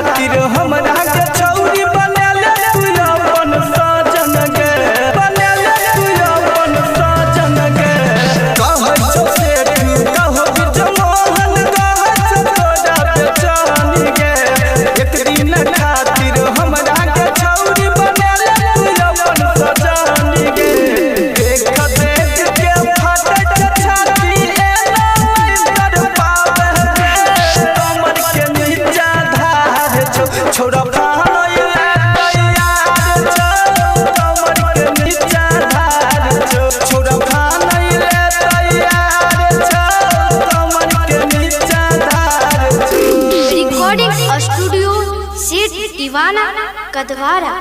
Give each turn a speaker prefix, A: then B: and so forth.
A: खातिर हमरा के छौरी बनेले तू अपन सजन गे, बनेले तू अपन सजन गे। कहै छौ से तू कहै छौ मोहन कहै छौ तोरा बेचान गे। एक दिन खातिर हमरा के छौरी बनेले तू अपन सजन गे। देख देख के फटै छाती एना कर पावे गे। कमर के नीचा धार छौ छोरा पानैले तैयार छौ। कमर के नीचा धार छौ छोरा पानैले तैयार छौ। कमर के नीचा धार छौ।
B: रिकॉर्डिंग स्टूडियो सेठ दीवाना कदवारा।